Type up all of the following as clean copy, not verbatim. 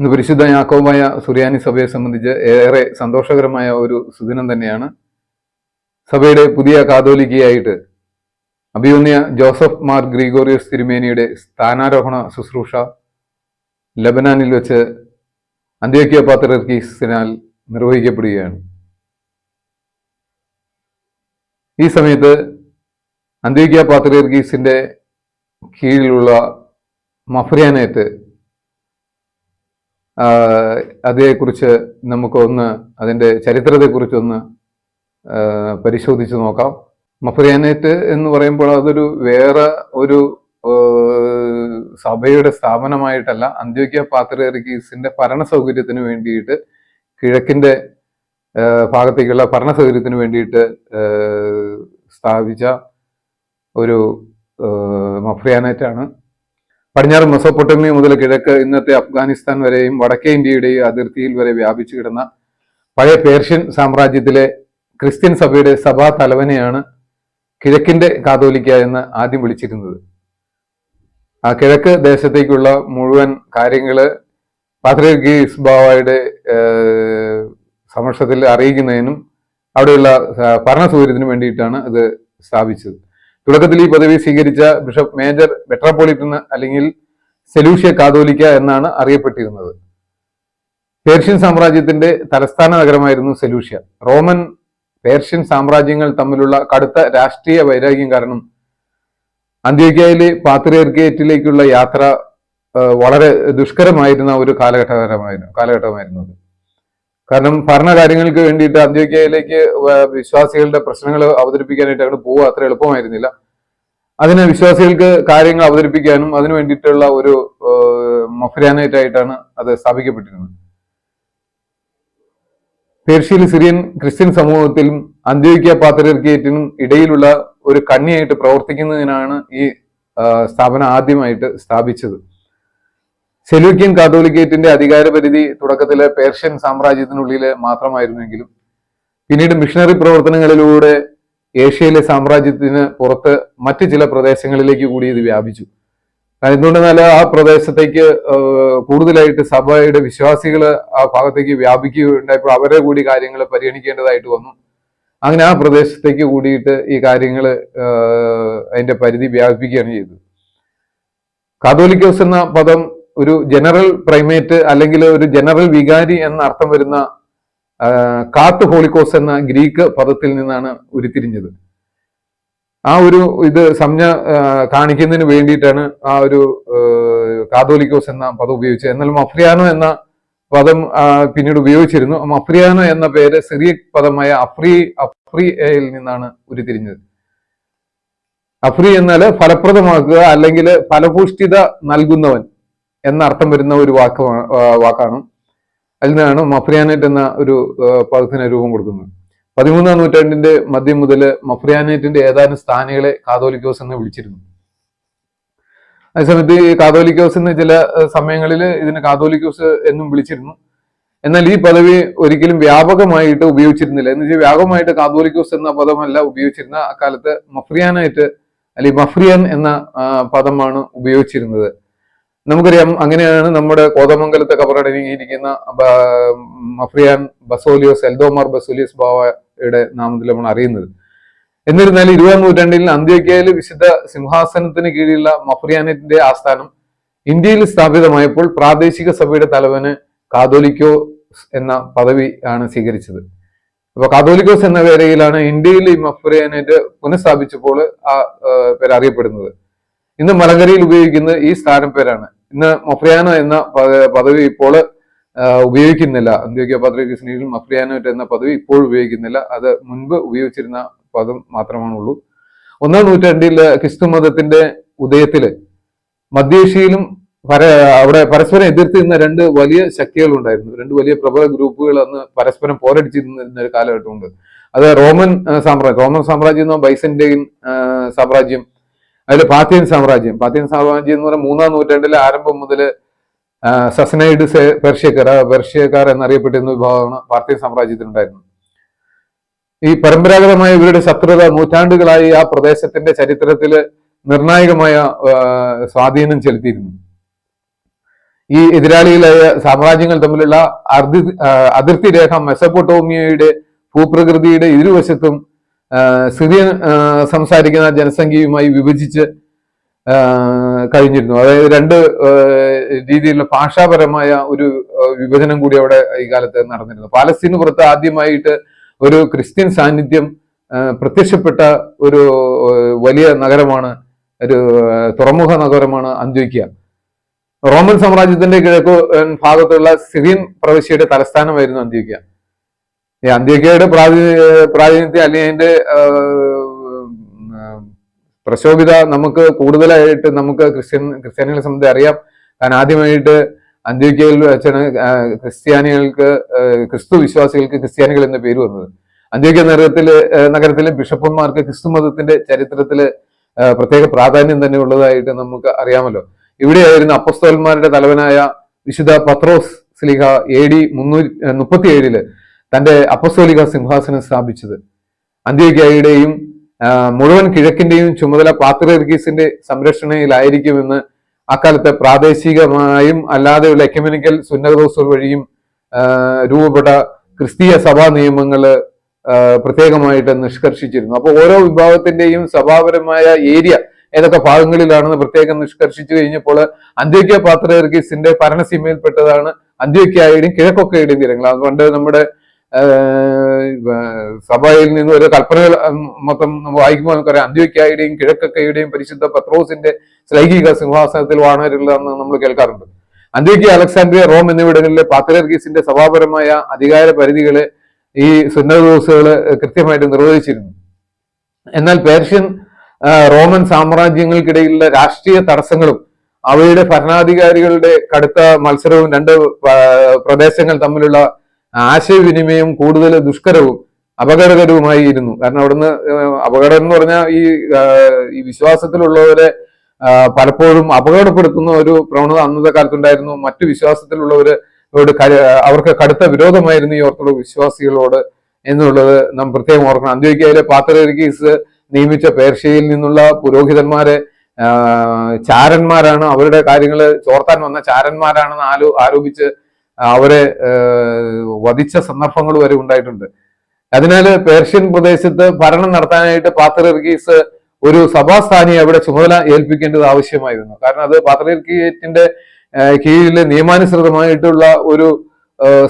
ഇന്ന് പരിശുദ്ധ യാക്കോബായ സുറിയാനി സഭയെ സംബന്ധിച്ച് ഏറെ സന്തോഷകരമായ ഒരു സുദിനം തന്നെയാണ്. സഭയുടെ പുതിയ കാതോലിക്കയായിട്ട് അഭിമന്യ ജോസഫ് മാർ ഗ്രിഗോറിയോസ് തിരുമേനിയുടെ സ്ഥാനാരോഹണ ശുശ്രൂഷ ലബനാനിൽ വെച്ച് അന്ത്യോക്യ പാത്രിയർക്കീസിനാൽ നിർവഹിക്കപ്പെടുകയാണ്. ഈ സമയത്ത് അന്ത്യോക്യ പാത്രിയർക്കീസിന്റെ കീഴിലുള്ള മഫ്രിയാനേറ്റ് അതേക്കുറിച്ച് അതിൻ്റെ ചരിത്രത്തെക്കുറിച്ചൊന്ന് പരിശോധിച്ച് നോക്കാം. മഫ്രിയാനേറ്റ് എന്ന് പറയുമ്പോൾ അതൊരു വേറെ ഒരു സഭയുടെ സ്ഥാപനമായിട്ടല്ല, അന്ത്യോക്യ പാത്രിയർക്കീസിന്റെ ഭരണ സൗകര്യത്തിന് വേണ്ടിയിട്ട് കിഴക്കിന്റെ ഭാഗത്തേക്കുള്ള ഭരണ സൗകര്യത്തിന് വേണ്ടിയിട്ട് സ്ഥാപിച്ച ഒരു മഫ്രിയാനേറ്റാണ്. പടിഞ്ഞാറ് മെസോപ്പൊട്ടേമിയ മുതൽ കിഴക്ക് ഇന്നത്തെ അഫ്ഗാനിസ്ഥാൻ വരെയും വടക്കേ ഇന്ത്യയുടെയും അതിർത്തിയിൽ വരെ വ്യാപിച്ചു കിടന്ന പഴയ പേർഷ്യൻ സാമ്രാജ്യത്തിലെ ക്രിസ്ത്യൻ സഭയുടെ സഭാ തലവനെയാണ് കിഴക്കിന്റെ കാതോലിക്ക എന്ന് ആദ്യം വിളിച്ചിരുന്നത്. ആ കിഴക്ക് ദേശത്തേക്കുള്ള മുഴുവൻ കാര്യങ്ങള് പാത്രിയർക്കീസ് ബാവയുടെ സമക്ഷത്തിൽ അറിയിക്കുന്നതിനും അവിടെയുള്ള ഭരണ സൗകര്യത്തിനും വേണ്ടിയിട്ടാണ് ഇത് സ്ഥാപിച്ചത്. തുടക്കത്തിൽ ഈ പദവി സ്വീകരിച്ച ബിഷപ്പ് മേജർ മെട്രോപൊളിറ്റൻ അല്ലെങ്കിൽ സെലൂഷ്യ കാതോലിക്ക എന്നാണ് അറിയപ്പെട്ടിരുന്നത്. പേർഷ്യൻ സാമ്രാജ്യത്തിന്റെ തലസ്ഥാന നഗരമായിരുന്നു സെലൂഷ്യ. റോമൻ പേർഷ്യൻ സാമ്രാജ്യങ്ങൾ തമ്മിലുള്ള കടുത്ത രാഷ്ട്രീയ വൈരാഗ്യം കാരണം അന്ത്യോക്യയിലെ പാത്രിയർക്കേറ്റിലേക്കുള്ള യാത്ര വളരെ ദുഷ്കരമായിരുന്ന ഒരു കാലഘട്ടമായിരുന്നു അത്. കാരണം ഭരണകാര്യങ്ങൾക്ക് വേണ്ടിയിട്ട് അന്ത്യോക്യയിലേക്ക് വിശ്വാസികളുടെ പ്രശ്നങ്ങൾ അവതരിപ്പിക്കാനായിട്ട് അങ്ങോട്ട് പോവുക അത്ര എളുപ്പമായിരുന്നില്ല. അതിന് വിശ്വാസികൾക്ക് കാര്യങ്ങൾ അവതരിപ്പിക്കാനും അതിനു വേണ്ടിയിട്ടുള്ള ഒരു മഫ്രിയാനേറ്റ് ആയിട്ടാണ് അത് സ്ഥാപിക്കപ്പെട്ടിരുന്നത്. പേർഷ്യയിൽ സിറിയൻ ക്രിസ്ത്യൻ സമൂഹത്തിലും അന്ത്യോക്യ പാത്രിയർക്കേറ്റിനും ഇടയിലുള്ള ഒരു കണ്ണിയായിട്ട് പ്രവർത്തിക്കുന്നതിനാണ് ഈ സ്ഥാപനം ആദ്യമായിട്ട് സ്ഥാപിച്ചത്. സെലൂക്യൻ കാതോലിക്കേറ്റിന്റെ അധികാരപരിധി തുടക്കത്തിലെ പേർഷ്യൻ സാമ്രാജ്യത്തിനുള്ളിൽ മാത്രമായിരുന്നെങ്കിലും പിന്നീട് മിഷണറി പ്രവർത്തനങ്ങളിലൂടെ ഏഷ്യയിലെ സാമ്രാജ്യത്തിന് പുറത്ത് മറ്റ് ചില പ്രദേശങ്ങളിലേക്ക് കൂടി ഇത് വ്യാപിച്ചു. എന്തുകൊണ്ടെന്നാൽ ആ പ്രദേശത്തേക്ക് കൂടുതലായിട്ട് സഭയുടെ വിശ്വാസികൾ ആ ഭാഗത്തേക്ക് വ്യാപിക്കുകയുണ്ടായപ്പോൾ അവരെ കൂടി കാര്യങ്ങൾ പരിഗണിക്കേണ്ടതായിട്ട് വന്നു. അങ്ങനെ ആ പ്രദേശത്തേക്ക് കൂടിയിട്ട് ഈ കാര്യങ്ങൾ അതിന്റെ പരിധി വ്യാപിപ്പിക്കുകയാണ് ചെയ്തത്. കാതോലിക്കോസ് എന്ന പദം ഒരു ജനറൽ പ്രൈമേറ്റ് അല്ലെങ്കിൽ ഒരു ജനറൽ വികാരി എന്ന അർത്ഥം വരുന്ന കാത്ത് ഹോളിക്കോസ് എന്ന ഗ്രീക്ക് പദത്തിൽ നിന്നാണ് ഉരുത്തിരിഞ്ഞത്. ആ ഒരു ഇത് സംജ്ഞ കാണിക്കുന്നതിന് വേണ്ടിയിട്ടാണ് ആ ഒരു കാതോലിക്കോസ് എന്ന പദം ഉപയോഗിച്ചത്. എന്നാൽ മഫ്രിയാനോ എന്ന പദം പിന്നീട് ഉപയോഗിച്ചിരുന്നു. മഫ്രിയാനോ എന്ന പേര് സിറിയക് പദമായ അഫ്രിയയിൽ നിന്നാണ് ഉരുത്തിരിഞ്ഞത്. അഫ്രി എന്നാൽ ഫലപ്രദമാക്കുക അല്ലെങ്കിൽ ഫലഭൂഷ്ഠിത നൽകുന്നവൻ എന്ന അർത്ഥം വരുന്ന ഒരു വാക്കാണ്. അതിൽ നിന്നാണ് മഫ്രിയാനേറ്റ് എന്ന ഒരു പദത്തിന് രൂപം കൊടുക്കുന്നത്. 13-ാം നൂറ്റാണ്ടിന്റെ മധ്യം മുതൽ മഫ്രിയാനേറ്റിന്റെ ഏതാനും സ്ഥാനികളെ കാതോലിക്കോസ് എന്ന് വിളിച്ചിരുന്നു. അതേസമയത്ത് ഈ കാതോലിക്കോസ് എന്ന് ചില സമയങ്ങളിൽ ഇതിന് കാതോലിക്കോസ് എന്നും വിളിച്ചിരുന്നു. എന്നാൽ ഈ പദവി ഒരിക്കലും വ്യാപകമായിട്ട് ഉപയോഗിച്ചിരുന്നില്ല. എന്ന് വെച്ചാൽ വ്യാപകമായിട്ട് കാതോലിക്കോസ് എന്ന പദമല്ല ഉപയോഗിച്ചിരുന്ന. അക്കാലത്ത് മഫ്രിയാനായിട്ട് അല്ലെങ്കിൽ മഫ്രിയൻ എന്ന പദമാണ് ഉപയോഗിച്ചിരുന്നത്. നമുക്കറിയാം, അങ്ങനെയാണ് നമ്മുടെ കോതമംഗലത്തെ കബറടങ്ങിയിരിക്കുന്ന മഫ്രിയാൻ ബസോലിയോസ് എൽദോമാർ ബസോലിയോസ് ബാവയുടെ നാമത്തിൽ നമ്മൾ അറിയുന്നത്. എന്നിരുന്നാലും 20-ാം നൂറ്റാണ്ടിൽ അന്ത്യോക്യയിൽ വിശുദ്ധ സിംഹാസനത്തിന് കീഴിലുള്ള മഫ്രിയാനേറ്റിന്റെ ആസ്ഥാനം ഇന്ത്യയിൽ സ്ഥാപിതമായപ്പോൾ പ്രാദേശിക സഭയുടെ തലവന് കാതോലിക്കോസ് എന്ന പദവി ആണ് സ്വീകരിച്ചത്. അപ്പൊ കാതോലിക്കോസ് എന്ന പേരയിലാണ് ഇന്ത്യയിൽ ഈ മഫ്രിയാനേറ്റ് പുനഃസ്ഥാപിച്ചപ്പോൾ ആ പേര് അറിയപ്പെടുന്നത്. ഇന്ന് മലങ്കരയിൽ ഉപയോഗിക്കുന്ന ഈ സ്ഥാനപ്പേരാണ്. ഇന്ന് മഫ്രിയാനോ എന്ന പദവി ഇപ്പോൾ ഉപയോഗിക്കുന്നില്ല. അന്ത്യോക്യ പാത്രിയർക്കീസിൽ മഫ്രിയാനോറ്റ് എന്ന പദവി ഇപ്പോൾ ഉപയോഗിക്കുന്നില്ല. അത് മുൻപ് ഉപയോഗിച്ചിരുന്ന പദം മാത്രമാണുള്ളൂ. 1-ാം നൂറ്റാണ്ടിൽ ക്രിസ്തു മതത്തിന്റെ ഉദയത്തില് മധ്യേഷ്യയിലും അവിടെ പരസ്പരം എതിർത്തിരുന്ന രണ്ട് വലിയ ശക്തികൾ ഉണ്ടായിരുന്നു. രണ്ട് വലിയ പ്രബല ഗ്രൂപ്പുകൾ അന്ന് പരസ്പരം പോരടിച്ചിരുന്ന ഒരു കാലഘട്ടമുണ്ട്. അത് റോമൻ സാമ്രാജ്യം എന്ന ബൈസന്റൈൻ സാമ്രാജ്യം, അതിൽ പാത്തിയൻ സാമ്രാജ്യം എന്ന് പറഞ്ഞാൽ 3-ാം നൂറ്റാണ്ടിലെ ആരംഭം മുതൽ സസനൈഡ്സ് പെർഷ്യക്കാർ എന്നറിയപ്പെട്ടിരുന്ന വിഭാഗമാണ് പാർത്തിയൻ സാമ്രാജ്യത്തിനുണ്ടായിരുന്നത്. ഈ പരമ്പരാഗതമായ ഇവരുടെ ശത്രുത നൂറ്റാണ്ടുകളായി ആ പ്രദേശത്തിന്റെ ചരിത്രത്തിൽ നിർണായകമായ സ്വാധീനം ചെലുത്തിയിരുന്നു. ഈ എതിരാളികളായ സാമ്രാജ്യങ്ങൾ തമ്മിലുള്ള അതിർത്തി രേഖ മെസപ്പൊട്ടോമിയയുടെ ഭൂപ്രകൃതിയുടെ ഇരുവശത്തും സിറിയൻ സംസാരിക്കുന്ന ജനസംഖ്യയുമായി വിഭജിച്ച് കഴിഞ്ഞിരുന്നു. അതായത് രണ്ട് രീതിയിലുള്ള ഭാഷാപരമായ ഒരു വിഭജനം കൂടി അവിടെ ഈ കാലത്ത് നടന്നിരുന്നു. പാലസ്തീന് പുറത്ത് ആദ്യമായിട്ട് ഒരു ക്രിസ്ത്യൻ സാന്നിധ്യം പ്രത്യക്ഷപ്പെട്ട ഒരു വലിയ നഗരമാണ്, ഒരു തുറമുഖ നഗരമാണ് അന്ത്യോക്യ. റോമൻ സാമ്രാജ്യത്തിന്റെ കിഴക്ക് ഭാഗത്തുള്ള സിറിയൻ പ്രവിശ്യയുടെ തലസ്ഥാനമായിരുന്നു അന്ത്യോക്യ. ഈ അന്ത്യോക്യയുടെ പ്രാതിനിധ്യം അല്ലെങ്കിൽ അതിന്റെ പ്രശോഭിത നമുക്ക് കൂടുതലായിട്ട് നമുക്ക് ക്രിസ്ത്യാനികളെ സംബന്ധിച്ച് അറിയാം. കാരണം ആദ്യമായിട്ട് അന്ത്യോക്യയിൽ വെച്ചാണ് ക്രിസ്ത്യാനികൾക്ക്, ക്രിസ്തു വിശ്വാസികൾക്ക് ക്രിസ്ത്യാനികൾ എന്ന പേര് വന്നത്. അന്ത്യോക്യ നഗരത്തിലെ ബിഷപ്പന്മാർക്ക് ക്രിസ്തു മതത്തിന്റെ ചരിത്രത്തില് പ്രത്യേക പ്രാധാന്യം തന്നെ ഉള്ളതായിട്ട് നമുക്ക് അറിയാമല്ലോ. ഇവിടെയായിരുന്നു അപ്പസ്തോലന്മാരുടെ തലവനായ വിശുദ്ധ പത്രോസ് സ്ലീഹ AD 337 തന്റെ അപ്പസ്തോലിക സിംഹാസനം സ്ഥാപിച്ചത്. അന്ത്യോക്യയുടെയും മുഴുവൻ കിഴക്കിന്റെയും ചുമതല പാത്രിയർക്കീസിന്റെ സംരക്ഷണയിലായിരിക്കുമെന്ന് അക്കാലത്തെ പ്രാദേശികമായും അല്ലാതെയുള്ള എക്യുമെനിക്കൽ സുന്നതദോസുകൾ വഴിയും രൂപപ്പെട്ട ക്രിസ്തീയ സഭാ നിയമങ്ങള് പ്രത്യേകമായിട്ട് നിഷ്കർഷിച്ചിരുന്നു. അപ്പൊ ഓരോ വിഭാഗത്തിന്റെയും സഭാപരമായ ഏരിയ ഏതൊക്കെ ഭാഗങ്ങളിലാണെന്ന് പ്രത്യേകം നിഷ്കർഷിച്ചു കഴിഞ്ഞപ്പോൾ അന്ത്യോക്യ പാത്രിയർക്കീസിന്റെ ഭരണസീമയിൽപ്പെട്ടതാണ് അന്ത്യോക്യയുടെയും കിഴക്കൊക്കെയുടെയും തീരങ്ങൾ. അതുകൊണ്ട് നമ്മുടെ സഭയിൽ നിന്ന് ഒരു കൽപ്പനകൾ മൊത്തം വായിക്കുമ്പോൾ നമുക്കറിയാം അന്ത്യോക്യയുടെയും കിഴക്കൊക്കെയുടെയും പരിശുദ്ധ പത്രോസിന്റെ ശ്ലൈഹിക സിംഹാസനത്തിൽ വാണരുള്ളതെന്ന് നമ്മൾ കേൾക്കാറുണ്ട്. അന്ത്യോക്യ, അലക്സാൻഡ്രിയ, റോം എന്നിവിടങ്ങളിലെ പാത്രിയർക്കീസിന്റെ സഭാപരമായ അധികാര പരിധികളെ ഈ സുന്നതദോസുകള് കൃത്യമായിട്ട് നിർവഹിച്ചിരുന്നു. എന്നാൽ പേർഷ്യൻ റോമൻ സാമ്രാജ്യങ്ങൾക്കിടയിലുള്ള രാഷ്ട്രീയ തടസ്സങ്ങളും അവയുടെ ഭരണാധികാരികളുടെ കടുത്ത മത്സരവും രണ്ട് പ്രദേശങ്ങൾ തമ്മിലുള്ള ആശയവിനിമയം കൂടുതൽ ദുഷ്കരവും അപകടകരവുമായിരുന്നു. കാരണം അവിടുന്ന് അപകടം എന്ന് പറഞ്ഞാൽ ഈ വിശ്വാസത്തിലുള്ളവരെ പലപ്പോഴും അപകടപ്പെടുത്തുന്ന ഒരു പ്രവണത അന്നത്തെ കാലത്തുണ്ടായിരുന്നു. മറ്റു വിശ്വാസത്തിലുള്ളവരോട് അവർക്ക് കടുത്ത വിരോധമായിരുന്നു ഈ ഓർത്തഡോക്സ് വിശ്വാസികളോട് എന്നുള്ളത് നാം പ്രത്യേകം ഓർക്കണം. അന്ത്യോക്യയിലെ പാത്രിയർക്കീസ് നിയമിച്ച പേർഷ്യയിൽ നിന്നുള്ള പുരോഹിതന്മാരെ ചാരന്മാരാണ്, അവരുടെ കാര്യങ്ങൾ ചോർത്താൻ വന്ന ചാരന്മാരാണെന്ന് ആരോപിച്ച് അവരെ വധിച്ച സന്ദർഭങ്ങൾ വരെ ഉണ്ടായിട്ടുണ്ട്. അതിനാൽ പേർഷ്യൻ പ്രദേശത്ത് ഭരണം നടത്താനായിട്ട് പാത്രിയർക്കീസ് ഒരു സഭാസ്ഥാനിയെ അവിടെ ചുമതല ഏൽപ്പിക്കേണ്ടത് ആവശ്യമായിരുന്നു. കാരണം അത് പാത്രിയർക്കിയറ്റിന്റെ കീഴിൽ നിയമാനുസൃതമായിട്ടുള്ള ഒരു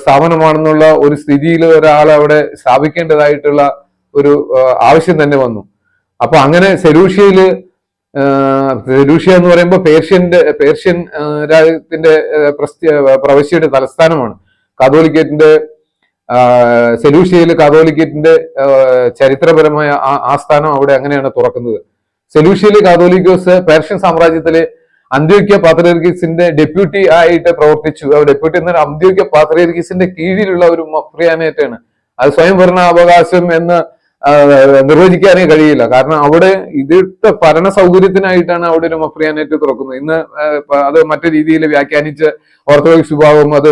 സ്ഥാപനമാണെന്നുള്ള ഒരു സ്ഥിതിയിൽ ഒരാളെ അവിടെ സ്ഥാപിക്കേണ്ടതായിട്ടുള്ള ഒരു ആവശ്യം തന്നെ വന്നു. അപ്പൊ അങ്ങനെ സെലൂഷ്യ എന്ന് പറയുമ്പോൾ പേർഷ്യൻ രാജ്യത്തിന്റെ പ്രവിശ്യയുടെ തലസ്ഥാനമാണ്. കാതോലിക്കേറ്റിന്റെ സെലൂഷ്യയിൽ കാതോലിക്കേറ്റിന്റെ ചരിത്രപരമായ ആസ്ഥാനം അവിടെ അങ്ങനെയാണ് തുറക്കുന്നത്. സെലൂഷ്യയിലെ കാതോലിക്കോസ് പേർഷ്യൻ സാമ്രാജ്യത്തിലെ അന്ത്യോക്യ പാത്രിയർക്കീസിന്റെ ഡെപ്യൂട്ടി ആയിട്ട് പ്രവർത്തിച്ചു. ഡെപ്യൂട്ടി എന്ന അന്ത്യോക്യ പാത്രിയർക്കീസിന്റെ കീഴിലുള്ള ഒരു മഫ്രിയാനേറ്റാണ്. അത് സ്വയംഭരണാവകാശം എന്ന് നിർവചിക്കാനേ കഴിയില്ല. കാരണം അവിടെ ഇതിട്ട് ഭരണ സൗകര്യത്തിനായിട്ടാണ് അവിടെ ഒരു മഫ്രിയാനേറ്റ് തുറക്കുന്നത്. ഇന്ന് അത് മറ്റു രീതിയിൽ വ്യാഖ്യാനിച്ച് ഓർത്തഡോക്സ് വിഭാഗം അത്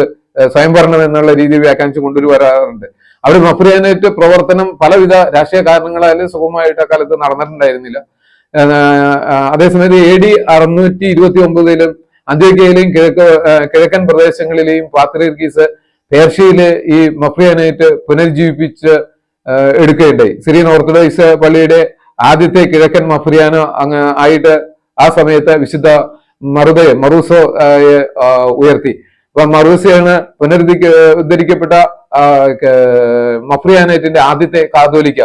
സ്വയംഭരണം എന്നുള്ള രീതിയിൽ വ്യാഖ്യാനിച്ച് കൊണ്ടുവരാറുണ്ട്. അവിടെ മഫ്രിയാനേറ്റ് പ്രവർത്തനം പലവിധ രാഷ്ട്രീയ കാരണങ്ങളാലും സുഗമമായിട്ട് അക്കാലത്ത് നടന്നിട്ടുണ്ടായിരുന്നില്ല. അതേസമയത്ത് AD 629 അന്ത്യോക്യയിലെയും കിഴക്കൻ പ്രദേശങ്ങളിലെയും പാത്രിയർക്കീസ് പേർഷ്യയിലെ ഈ മഫ്രിയാനേറ്റ് പുനരുജ്ജീവിപ്പിച്ച് എടുക്കുകയുണ്ടായി. സിറിയൻ ഓർത്തഡോക്സ് പള്ളിയുടെ ആദ്യത്തെ കിഴക്കൻ മഫ്രിയാനോ ആയിട്ട് ആ സമയത്ത് വിശുദ്ധ മറൂസോ ഉയർത്തി. അപ്പൊ മറൂസയാണ് ഉദ്ധരിക്കപ്പെട്ട മഫ്രിയാനേറ്റിന്റെ ആദ്യത്തെ കാതോലിക്ക.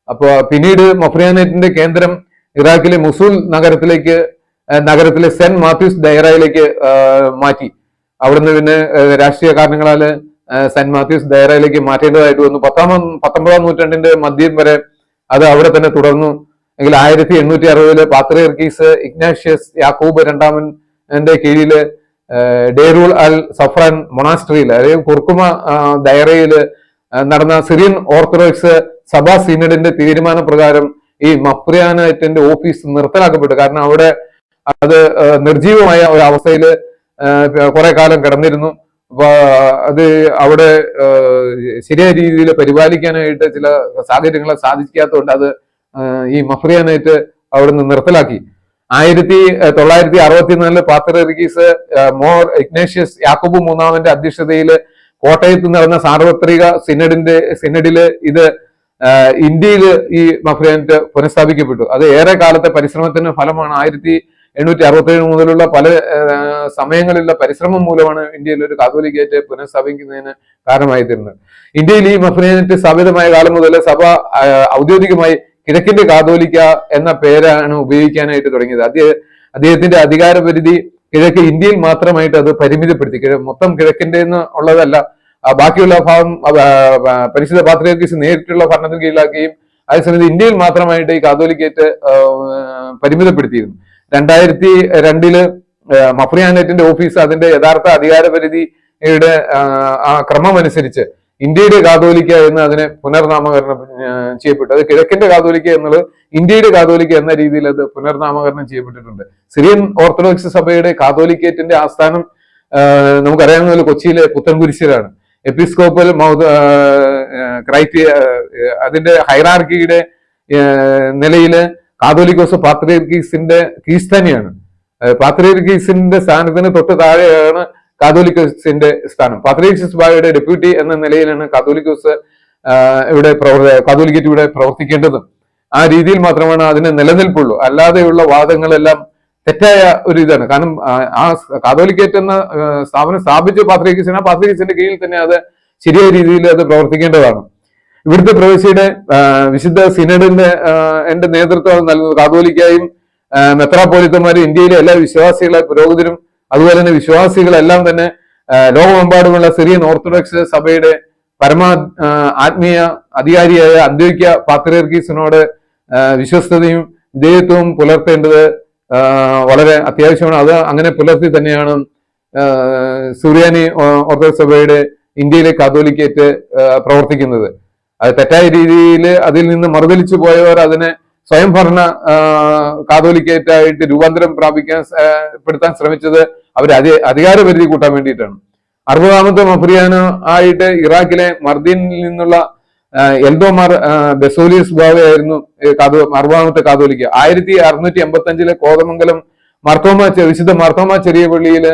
അപ്പൊ പിന്നീട് മഫ്രിയാനേറ്റിന്റെ കേന്ദ്രം ഇറാഖിലെ മുസൂൽ നഗരത്തിലെ സെന്റ് മാത്യൂസ് ഡയറയിലേക്ക് മാറ്റി. അവിടുന്ന് പിന്നെ രാഷ്ട്രീയ കാരണങ്ങളാല് സെന്റ് മാത്യൂസ് ഡയറയിലേക്ക് മാറ്റേണ്ടതായിട്ട് വന്നു. 19-ാം നൂറ്റാണ്ടിന്റെ മധ്യം വരെ അത് അവിടെ തന്നെ തുടർന്നു. എങ്കിൽ 1860 പാത്രിയർക്കീസ് ഇഗ്നാഷ്യസ് യാക്കൂബ് രണ്ടാമന്റെ കീഴില് ഡേറൂൾ അൽ സഫ്രാൻ മൊണാസ്ട്രിയിൽ അല്ലെങ്കിൽ കുർക്കുമ ദയറയില് നടന്ന സിറിയൻ ഓർത്തഡോക്സ് സഭാ സിനഡിന്റെ തീരുമാനപ്രകാരം ഈ മഫ്രിയാനേറ്റിന്റെ ഓഫീസ് നിർത്തലാക്കപ്പെട്ടു. കാരണം അവിടെ അത് നിർജീവമായ ഒരു അവസ്ഥയില് കുറെ കാലം കിടന്നിരുന്നു. അപ്പൊ അത് അവിടെ ശരിയായ രീതിയിൽ പരിപാലിക്കാനായിട്ട് ചില സാഹചര്യങ്ങളെ സാധിക്കാത്തതുകൊണ്ട് അത് ഈ മഫ്രിയാനേറ്റ് അവിടെ നിന്ന് നിർത്തലാക്കി. 1964 പാത്രിയർക്കീസ് മോർ ഇഗ്നേഷ്യസ് യാക്കോബ് മൂന്നാമന്റെ അധ്യക്ഷതയിൽ കോട്ടയത്ത് നടന്ന സാർവത്രിക സിനഡില് ഇത് ഇന്ത്യയിൽ ഈ മഫ്രിയാനറ്റ് പുനഃസ്ഥാപിക്കപ്പെട്ടു. അത് ഏറെ കാലത്തെ പരിശ്രമത്തിന് ഫലമാണ്. 1867 മുതലുള്ള പല സമയങ്ങളിലുള്ള പരിശ്രമം മൂലമാണ് ഇന്ത്യയിൽ ഒരു കാതോലിക്കേറ്റ് പുനഃസ്ഥാപിക്കുന്നതിന് കാരണമായി തീർന്നത്. ഇന്ത്യയിൽ ഈ മഫ്രിയാനറ്റ് സ്ഥാപിതമായ കാലം മുതൽ സഭ ഔദ്യോഗികമായി കിഴക്കിന്റെ കാതോലിക്ക എന്ന പേരാണ് ഉപയോഗിക്കാനായിട്ട് തുടങ്ങിയത്. അദ്ദേഹത്തിന്റെ അധികാരപരിധി കിഴക്ക് ഇന്ത്യയിൽ മാത്രമായിട്ട് അത് പരിമിതപ്പെടുത്തി. മൊത്തം കിഴക്കിന്റെ ഉള്ളതല്ല, ബാക്കിയുള്ള ഭാഗം പരിശുദ്ധ പാത്രിയർക്കീസ് നേരിട്ടുള്ള ഭരണത്തിന് കീഴിലാക്കുകയും അതേസമയത്ത് ഇന്ത്യയിൽ മാത്രമായിട്ട് ഈ കാതോലിക്കേറ്റ് പരിമിതപ്പെടുത്തിയിരുന്നു. 2002 മഫ്രിയാനറ്റിന്റെ ഓഫീസ് അതിന്റെ യഥാർത്ഥ അധികാരപരിധിയുടെ ആ ക്രമം അനുസരിച്ച് ഇന്ത്യയുടെ കാതോലിക്ക എന്ന് അതിനെ പുനർനാമകരണം ചെയ്യപ്പെട്ടു. അത് കിഴക്കിന്റെ കാതോലിക്ക എന്നുള്ളത് ഇന്ത്യയുടെ കാതോലിക്ക എന്ന രീതിയിൽ അത് പുനർനാമകരണം ചെയ്യപ്പെട്ടിട്ടുണ്ട്. സിറിയൻ ഓർത്തഡോക്സ് സഭയുടെ കാതോലിക്കേറ്റിന്റെ ആസ്ഥാനം നമുക്കറിയാവുന്ന പോലെ കൊച്ചിയിലെ പുത്തൻകുരിശിലാണ്. എപ്പിസ്കോപ്പൽ അതിന്റെ ഹൈറാർക്കിയുടെ നിലയില് കാതോലിക്കോസ് പാത്രിയർക്കീസിന്റെ കീഴ്സ്ഥാനിയാണ്. പാത്രിയർക്കീസിന്റെ സ്ഥാനത്തിന് തൊട്ട് താഴെയാണ് കാതോലിക്കോസിന്റെ സ്ഥാനം. പാത്രിയർക്കീസ് ബാവയുടെ ഡെപ്യൂട്ടി എന്ന നിലയിലാണ് കാതോലിക്കോസ് കാതോലിക്കേറ്റ് ഇവിടെ പ്രവർത്തിക്കേണ്ടതും. ആ രീതിയിൽ മാത്രമാണ് അതിന് നിലനിൽപ്പുള്ളൂ. അല്ലാതെയുള്ള വാദങ്ങളെല്ലാം തെറ്റായ ഒരു ഇതാണ്. കാരണം ആ കാതോലിക്കേറ്റ് എന്ന സ്ഥാപനം സ്ഥാപിച്ച പാത്രിയർക്കീസിന് പാത്രിയർക്കീസിന്റെ കീഴിൽ തന്നെ അത് ശരിയായ രീതിയിൽ അത് പ്രവർത്തിക്കേണ്ടതാണ്. ഇവിടുത്തെ പ്രവിശ്യയുടെ വിശുദ്ധ സിനഡിന്റെ നേതൃത്വം നൽകുന്നത് കാതോലിക്കായും മെത്രാപ്പോലിത്തന്മാരും ഇന്ത്യയിലെ എല്ലാ വിശ്വാസികളെ പുരോഹിതരും അതുപോലെ തന്നെ വിശ്വാസികളെല്ലാം തന്നെ ലോകമെമ്പാടുമുള്ള സിറിയൻ ഓർത്തഡോക്സ് സഭയുടെ ആത്മീയ അധികാരിയായ അന്ത്യോക്യ പാത്രിയർക്കീസിനോട് വിശ്വസ്തതയും വിധേയത്വവും പുലർത്തേണ്ടത് വളരെ അത്യാവശ്യമാണ്. അത് അങ്ങനെ പുലർത്തി തന്നെയാണ് സുറിയാനി ഓർത്തഡോക്സ് സഭയുടെ ഇന്ത്യയിലെ കാതോലിക്കേറ്റ് പ്രവർത്തിക്കുന്നത്. അത് തെറ്റായ രീതിയിൽ അതിൽ നിന്ന് മറുതലിച്ചു പോയവർ അതിനെ സ്വയംഭരണ കാതോലിക്കേറ്റായിട്ട് രൂപാന്തരം പെടുത്താൻ ശ്രമിച്ചത് അവർ അധികാരപരിധി കൂട്ടാൻ വേണ്ടിയിട്ടാണ്. 60ാമത്തെ മഫ്രിയാനോ ആയിട്ട് ഇറാഖിലെ മർദീനിൽ നിന്നുള്ള എൽദോമാർ ബെസോലിയസ് ബാവയായിരുന്നു 60ാമത്തെ കാതോലിക്ക. 1685 കോതമംഗലം വിശുദ്ധ മാർത്തോമ ചെറിയ പള്ളിയില്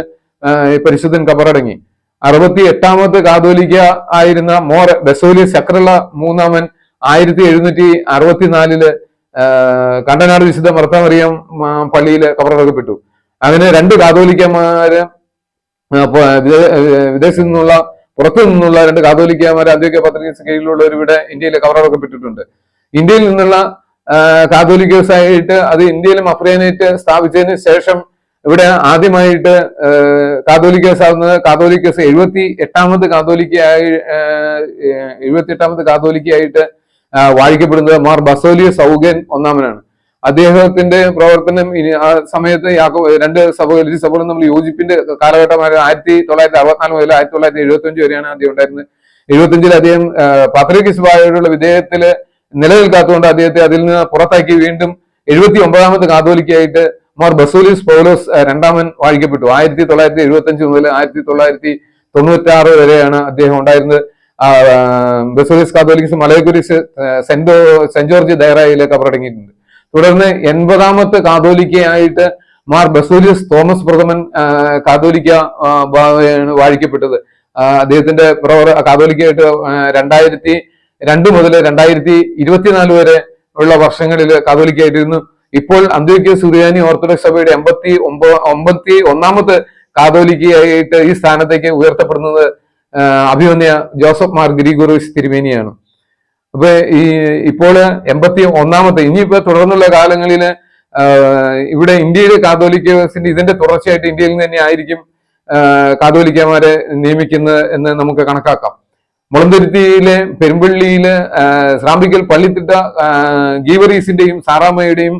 പരിശുദ്ധൻ കബറടങ്ങി. 68ാമത്തെ കാതോലിക്ക ആയിരുന്ന മോർ ബെസോലിയസ് ചക്രള്ള മൂന്നാമൻ 1764 കണ്ടനാട് വിശുദ്ധ മർത്താമറിയം പള്ളിയിൽ കബറടക്കപ്പെട്ടു. അങ്ങനെ 2 കാതോലിക്കന്മാര് വിദേശത്തു നിന്നുള്ള പുറത്തു നിന്നുള്ള 2 കാതോലിക്കന്മാർ അന്ത്യോക്യ പാത്രിയർക്കീസ് കീഴിലുള്ളവർ ഇവിടെ ഇന്ത്യയിൽ കബറടക്കപ്പെട്ടിട്ടുണ്ട്. ഇന്ത്യയിൽ നിന്നുള്ള കാതോലിക്കേഴ്സായിട്ട് അത് ഇന്ത്യയിൽ മഫ്രിയാനേറ്റ് സ്ഥാപിച്ചതിന് ശേഷം ഇവിടെ ആദ്യമായിട്ട് കാതോലിക്കേഴ്സ് ആവുന്നത് കാതോലിക്കേഴ്സ് 78ാമത് കാതോലിക്കയായിട്ട് വാഴിക്കപ്പെടുന്നത് മാർ ബസോലിയസ് ഔഗൻ ഒന്നാമനാണ്. അദ്ദേഹത്തിന്റെ പ്രവർത്തനം ആ സമയത്ത് 2 സഭകളും നമ്മൾ യോജിപ്പിന്റെ കാലഘട്ടമായ 1964 മുതൽ 1975 വരെയാണ് അദ്ദേഹം ഉണ്ടായിരുന്നത്. 75 അദ്ദേഹം പാത്രിയർക്കീസ് ബാവയോടുള്ള വിധേയത്തില് നിലനിൽക്കാത്തതുകൊണ്ട് അദ്ദേഹത്തെ അതിൽ നിന്ന് പുറത്താക്കി വീണ്ടും 79ാമത് കാതോലിക്കായിട്ട് മാർ ബസോലിയസ് പൗലോസ് രണ്ടാമൻ വാഴിക്കപ്പെട്ടു. 1975 മുതൽ 1996 വരെയാണ് അദ്ദേഹം ഉണ്ടായിരുന്നത്. Baselios Catholicos Malayakurishu saint George ദയറയിലെ കബറടങ്ങിയിട്ടുണ്ട്. തുടർന്ന് 80ാമത്തെ കാതോലിക്കയായിട്ട് മാർ ബസോലിയസ് തോമസ് പ്രഥമൻ കാതോലിക്ക വാഴിക്കപ്പെട്ടത്. അദ്ദേഹത്തിന്റെ കാതോലിക്കയായിട്ട് 2002 മുതൽ 2024 വരെ ഉള്ള വർഷങ്ങളിൽ കാതോലിക്കായിട്ടിരുന്നു. ഇപ്പോൾ അന്ത്യോക്യ സുറിയാനി ഓർത്തഡോക്സ് സഭയുടെ 81ാമത്തെ കാതോലിക്കയായിട്ട് ഈ സ്ഥാനത്തേക്ക് ഉയർത്തപ്പെടുന്നത് അഭിമന്യ ജോസഫ് മാർ ഗ്രിഗോറിയോസ് തിരുമേനിയാണ്. അപ്പൊ ഇപ്പോൾ 81ാമത്തെ ഇനിയിപ്പോ തുടർന്നുള്ള കാലങ്ങളിൽ ഇവിടെ ഇന്ത്യയിലെ കാതോലിക്കേഴ്സിന്റെ ഇതിന്റെ തുടർച്ചയായിട്ട് ഇന്ത്യയിൽ നിന്ന് തന്നെ ആയിരിക്കും കാതോലിക്കന്മാരെ നിയമിക്കുന്നത് എന്ന് നമുക്ക് കണക്കാക്കാം. മുളന്തുരുത്തിയിലെ പെരുമ്പള്ളിയിലെ ശ്രാമ്പിക്കൽ പള്ളിത്തിട്ട ഗീവറീസിന്റെയും സാറാമ്മയുടെയും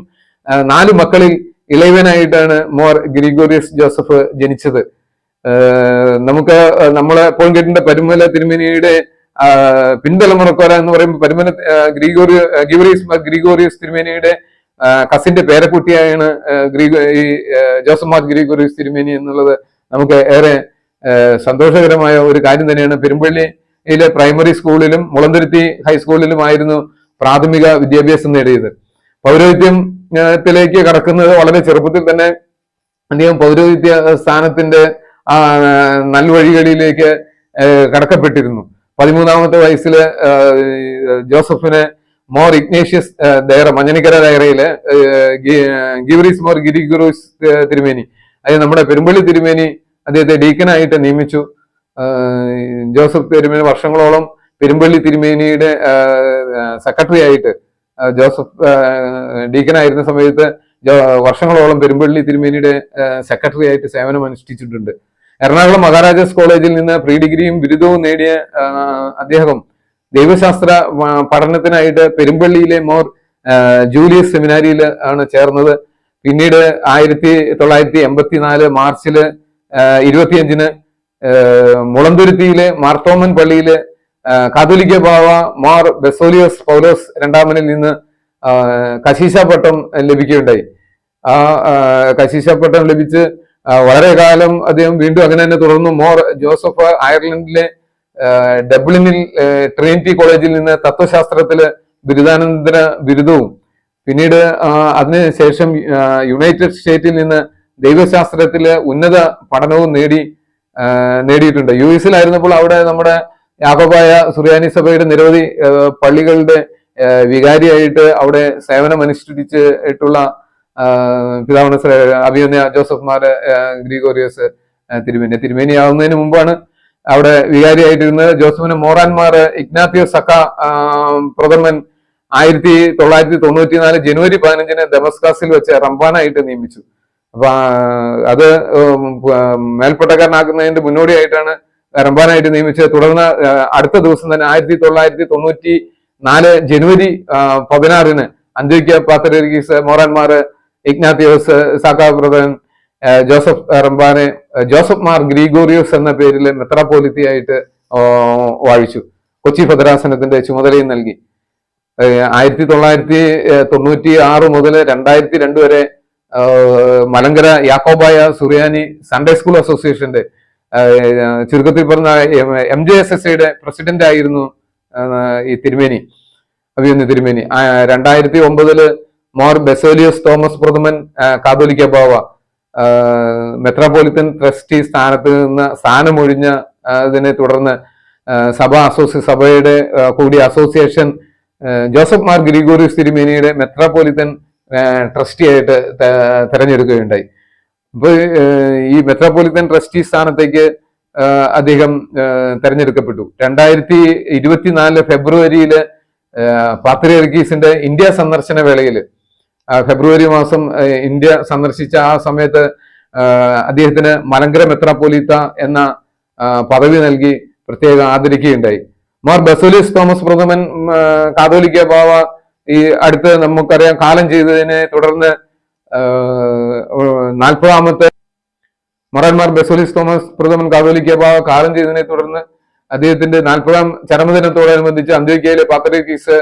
4 മക്കളിൽ ഇളയവനായിട്ടാണ് മോർ ഗ്രിഗോറിയസ് ജോസഫ് ജനിച്ചത്. നമ്മളെ എപ്പോഴും കേട്ടിന്റെ പരുമല തിരുമേനിയുടെ പിൻതലമുറക്കോര എന്ന് പറയുമ്പോൾ പരുമല ഗ്രിഗോറിയസ് തിരുമേനിയുടെ കസിന്റെ പേരക്കുട്ടിയാണ് ജോസഫ് മാർ ഗ്രിഗോറിയസ് തിരുമേനി എന്നുള്ളത് നമുക്ക് ഏറെ സന്തോഷകരമായ ഒരു കാര്യം തന്നെയാണ്. പെരുമ്പള്ളിയിലെ പ്രൈമറി സ്കൂളിലും മുളന്തുരുത്തി ഹൈസ്കൂളിലുമായിരുന്നു പ്രാഥമിക വിദ്യാഭ്യാസം നേടിയത്. പൗരോഹിത്യം ത്തിലേക്ക് കടക്കുന്നത് വളരെ ചെറുപ്പത്തിൽ തന്നെ അദ്ദേഹം പൗരോഹിത്യ സ്ഥാനത്തിന്റെ ആ നൽവഴികളിലേക്ക് കടക്കപ്പെട്ടിരുന്നു. 13-ാമത്തെ വയസ്സില് ജോസഫിന് മോർ ഇഗ്നേഷ്യസ് ദയറ, മഞ്ഞനിക്കര ദയറയില് ഗീവറീസ് മോർ ഗിരിഗുറൂസ് തിരുമേനി, അതായത് നമ്മുടെ പെരുമ്പള്ളി തിരുമേനി അദ്ദേഹത്തെ ഡീക്കനായിട്ട് നിയമിച്ചു. ജോസഫ് തിരുമേനി വർഷങ്ങളോളം പെരുമ്പള്ളി തിരുമേനിയുടെ സെക്രട്ടറി ആയിട്ട്, ജോസഫ് ഡീക്കനായിരുന്ന സമയത്ത് വർഷങ്ങളോളം പെരുമ്പള്ളി തിരുമേനിയുടെ സെക്രട്ടറി ആയിട്ട് സേവനം അനുഷ്ഠിച്ചിട്ടുണ്ട്. എറണാകുളം മഹാരാജാസ് കോളേജിൽ നിന്ന് പ്രീ ഡിഗ്രിയും ബിരുദവും നേടിയ അദ്ദേഹം ദൈവശാസ്ത്ര പഠനത്തിനായിട്ട് പെരുമ്പള്ളിയിലെ മോർ ജൂലിയസ് സെമിനാരിയിൽ ആണ് ചേർന്നത്. പിന്നീട് 1984 മാർച്ചില് 25-ന് മുളന്തുരുത്തിയിലെ മാർത്തോമൻ പള്ളിയില് കാതോലിക്ക ബാവ മാർ ബെസോലിയോസ് പൗലോസ് രണ്ടാമനിൽ നിന്ന് കശീശ പട്ടം ലഭിക്കുകയുണ്ടായി. ആ കശീശ പട്ടം ലഭിച്ച് വളരെ കാലം അദ്ദേഹം വീണ്ടും അങ്ങനെ തന്നെ തുടർന്നു. മോർ ജോസഫ് അയർലൻഡിലെ ഡബ്ലിനിൽ ട്രിനിറ്റി കോളേജിൽ നിന്ന് തത്വശാസ്ത്രത്തില് ബിരുദാനന്തര ബിരുദവും, പിന്നീട് അതിനുശേഷം യുണൈറ്റഡ് സ്റ്റേറ്റിൽ നിന്ന് ദൈവശാസ്ത്രത്തില് ഉന്നത പഠനവും നേടിയിട്ടുണ്ട്. US-ലായിരുന്നപ്പോൾ അവിടെ നമ്മുടെ യാക്കോബായ സുറിയാനി സഭയുടെ നിരവധി പള്ളികളുടെ വികാരിയായിട്ട് അവിടെ സേവനം അനുഷ്ഠിച്ചിട്ടുള്ള പിതാവിന് അഭിമന്യ ജോസഫ് മാർ ഗ്രിഗോറിയോസ് തിരുമേനിയാവുന്നതിന് മുമ്പാണ് അവിടെ വികാരിയായിട്ടിരുന്നത്. ജോസഫിന് മോറാൻമാർ ഇഗ്നാത്തിയോസ് സക്ക പ്രഥമൻ 1994 ജനുവരി 15-ന് ദമസ്കാസിൽ വെച്ച് റംബാനായിട്ട് നിയമിച്ചു. അപ്പൊ അത് മേൽപ്പെട്ടക്കാരനാക്കുന്നതിന്റെ മുന്നോടിയായിട്ടാണ് റംബാനായിട്ട് നിയമിച്ചത്. തുടർന്ന് അടുത്ത ദിവസം തന്നെ 1994 ജനുവരി 16-ന് അന്ത്യോക്യ പാത്രിയർക്കീസ് മോറാൻമാർ ഇഗ്നാത്തിയോസ് സാക്കാ പ്രഥമൻ ജോസഫ് റംബാനെ ജോസഫ് മാർ ഗ്രിഗോറിയോസ് എന്ന പേരിൽ മെത്രാപ്പോലിത്തിയായിട്ട് വാഴിച്ചു. കൊച്ചി ഭദ്രാസനത്തിന്റെ ചുമതലയും നൽകി. 1996 മുതൽ 2002 വരെ മലങ്കര യാക്കോബായ സുറിയാനി സൺഡേ സ്കൂൾ അസോസിയേഷന്റെ ചുരുക്കത്തിൽ പറഞ്ഞ MJSSയുടെ പ്രസിഡന്റ് ആയിരുന്നു ഈ തിരുമേനി, അഭിമന്യ തിരുമേനി. 2009 മോർ ബെസോലിയോസ് തോമസ് പ്രഥമൻ കാതോലിക്ക ബാവ മെത്രാപോലിത്തൻ ട്രസ്റ്റി സ്ഥാനത്ത് നിന്ന് സ്ഥാനമൊഴിഞ്ഞ അതിനെ തുടർന്ന് സഭയുടെ കൂടി അസോസിയേഷൻ ജോസഫ് മാർ ഗ്രിഗോറിയോസ് തിരുമേനിയുടെ മെത്രാപോലിത്തൻ ട്രസ്റ്റി ആയിട്ട് തെരഞ്ഞെടുക്കുകയുണ്ടായി. അപ്പൊ ഈ മെത്രാപോലിത്തൻ ട്രസ്റ്റി സ്ഥാനത്തേക്ക് അദ്ദേഹം തെരഞ്ഞെടുക്കപ്പെട്ടു. 2024 ഫെബ്രുവരിയില് പാത്രിയർക്കീസിന്റെ ഇന്ത്യ സന്ദർശന വേളയിൽ ഫെബ്രുവരി മാസം ഇന്ത്യ സന്ദർശിച്ച ആ സമയത്ത് അദ്ദേഹത്തിന് മലങ്കര മെത്രാപ്പോലീത്ത എന്ന പദവി നൽകി പ്രത്യേകം ആദരിക്കുകയുണ്ടായി. മാർ ബസോലിയസ് തോമസ് പ്രഥമൻ കാതോലിക്ക ബാവ ഈ അടുത്ത് നമുക്കറിയാം കാലം ചെയ്തതിനെ തുടർന്ന് 40-ാമത്തെ മൊറാൻമാർ ബസോലിയസ് തോമസ് പ്രഥമൻ കാതോലിക്ക ബാവ കാലം ചെയ്തതിനെ തുടർന്ന് അദ്ദേഹത്തിന്റെ 40-ാം ചരമദിനത്തോടനുബന്ധിച്ച് അന്ത്യോക്യയിലെ പാത്രിയർക്കീസ്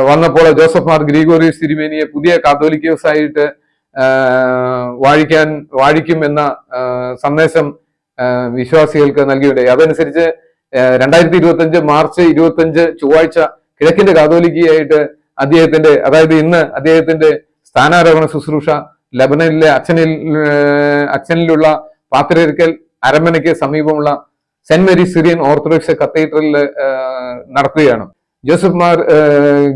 വന്നപ്പോൾ ജോസഫ് മാർ ഗ്രിഗോറിയോസ് തിരുമേനിയെ പുതിയ കാതോലിക്കോസ് ആയിട്ട് വാഴിക്കും എന്ന സന്ദേശം വിശ്വാസികൾക്ക് നൽകിയുണ്ടായി. അതനുസരിച്ച് 2025 മാർച്ച് 25 ചൊവ്വാഴ്ച കിഴക്കിന്റെ കാതോലിക്കയായിട്ട് അദ്ദേഹത്തിന്റെ, അതായത് ഇന്ന് അദ്ദേഹത്തിന്റെ സ്ഥാനാരോഹണ ശുശ്രൂഷ ലബനനിലെ അച്ഛനിലുള്ള പാത്രിയർക്കൽ അരമനയ്ക്ക് സമീപമുള്ള സെന്റ് മേരീസ് സിറിയൻ ഓർത്തഡോക്സ് കത്തീഡ്രലിൽ നടത്തുകയാണ്. ജോസഫ് മാർ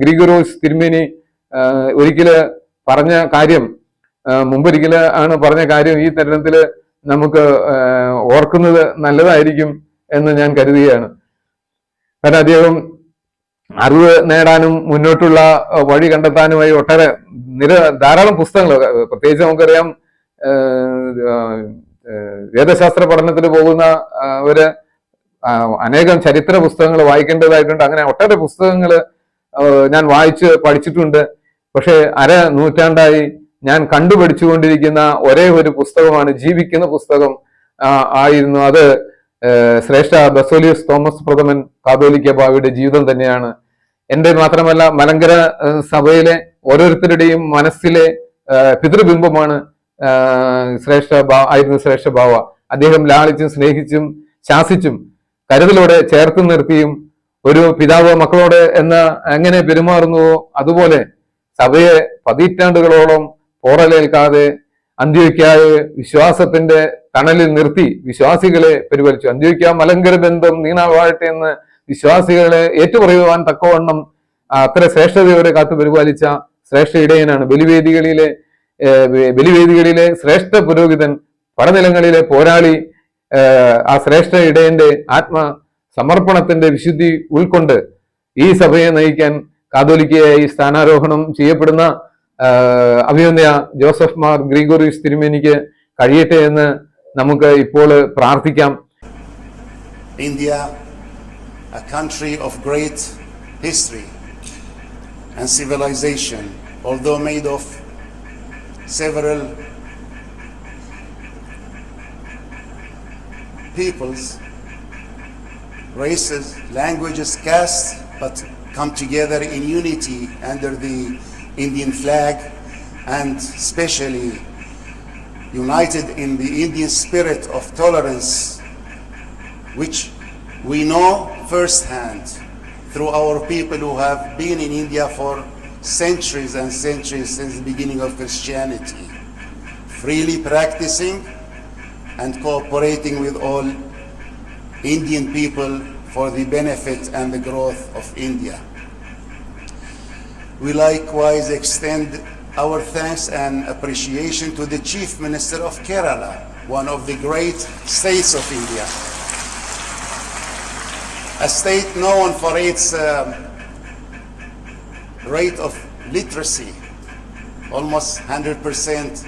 ഗ്രിഗോറിയോസ് തിരുമേനി മുമ്പൊരിക്കല് ആണ് പറഞ്ഞ കാര്യം ഈ തരുണത്തില് നമുക്ക് ഓർക്കുന്നത് നല്ലതായിരിക്കും എന്ന് ഞാൻ കരുതുകയാണ്. കാരണം അദ്ദേഹം അറിവ് നേടാനും മുന്നോട്ടുള്ള വഴി കണ്ടെത്താനുമായി ധാരാളം പുസ്തകങ്ങൾ, പ്രത്യേകിച്ച് നമുക്കറിയാം വേദശാസ്ത്ര പഠനത്തിന് പോകുന്ന അനേകം ചരിത്ര പുസ്തകങ്ങൾ വായിക്കേണ്ടതായിട്ടുണ്ട്. അങ്ങനെ ഒട്ടേറെ പുസ്തകങ്ങൾ ഞാൻ വായിച്ച് പഠിച്ചിട്ടുണ്ട്. പക്ഷെ നൂറ്റാണ്ടായി ഞാൻ കണ്ടുപഠിച്ചുകൊണ്ടിരിക്കുന്ന ഒരേ ഒരു പുസ്തകമാണ്, ജീവിക്കുന്ന പുസ്തകം ആയിരുന്നു. അത് ശ്രേഷ്ഠ ബസോലിയസ് തോമസ് പ്രഥമൻ കാതോലിക്ക ബാവയുടെ ജീവിതം തന്നെയാണ്. എന്റെ മാത്രമല്ല മലങ്കര സഭയിലെ ഓരോരുത്തരുടെയും മനസ്സിലെ പിതൃബിംബമാണ് ശ്രേഷ്ഠ ബാവ. അദ്ദേഹം ലാളിച്ചും സ്നേഹിച്ചും ശാസിച്ചും കരുതലോടെ ചേർത്ത് നിർത്തിയും ഒരു പിതാവ് മക്കളോട് എങ്ങനെ പെരുമാറുന്നുവോ അതുപോലെ സഭയെ പതിറ്റാണ്ടുകളോളം പോറലേൽക്കാതെ അന്ത്യോക്യായെ വിശ്വാസത്തിന്റെ തണലിൽ നിർത്തി വിശ്വാസികളെ പരിപാലിച്ചു. അന്ത്യോക്യ മലങ്കര ബന്ധം നീണാവാഴട്ടെ എന്ന് വിശ്വാസികളെ ഏറ്റുപറയുവാൻ തക്കവണ്ണം അത്ര ശ്രേഷ്ഠതയോടെ കാത്തു പരിപാലിച്ച ശ്രേഷ്ഠ ഇടയനാണ്. ബലിവേദികളിലെ ശ്രേഷ്ഠ പുരോഹിതൻ, പടനിലങ്ങളിലെ പോരാളി. ആ ശ്രേഷ്ഠ ഇടയന്റെ സമർപ്പണത്തിന്റെ വിശുദ്ധി ഉൾക്കൊണ്ട് ഈ സഭയെ നയിക്കാൻ കാതോലിക്കയായി സ്ഥാനാരോഹണം ചെയ്യപ്പെടുന്ന അഭിവന്യ ജോസഫ് മാർ ഗ്രിഗോറിയസ് തിരുമേനിക്ക് കഴിയട്ടെ എന്ന് നമുക്ക് ഇപ്പോൾ പ്രാർത്ഥിക്കാം. India, a country of great history and civilization, although made of several peoples, races, languages, castes, but come together in unity under the Indian flag, and especially united in the Indian spirit of tolerance, which we know firsthand through our people who have been in India for centuries and centuries since the beginning of Christianity, freely practicing and cooperating with all Indian people for the benefit and the growth of India. We likewise extend our thanks and appreciation to the Chief Minister of Kerala, one of the great states of India. A state known for its rate of literacy. Almost 100%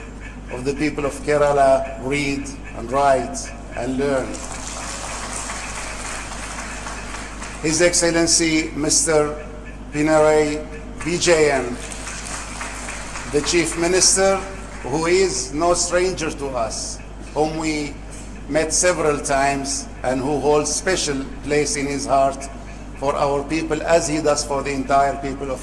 of the people of Kerala read and write and learn. His Excellency Mr. Pinarayi Vijayan, the Chief Minister, who is no stranger to us, whom we met several times and who holds special place in his heart for our people as he does for the entire people of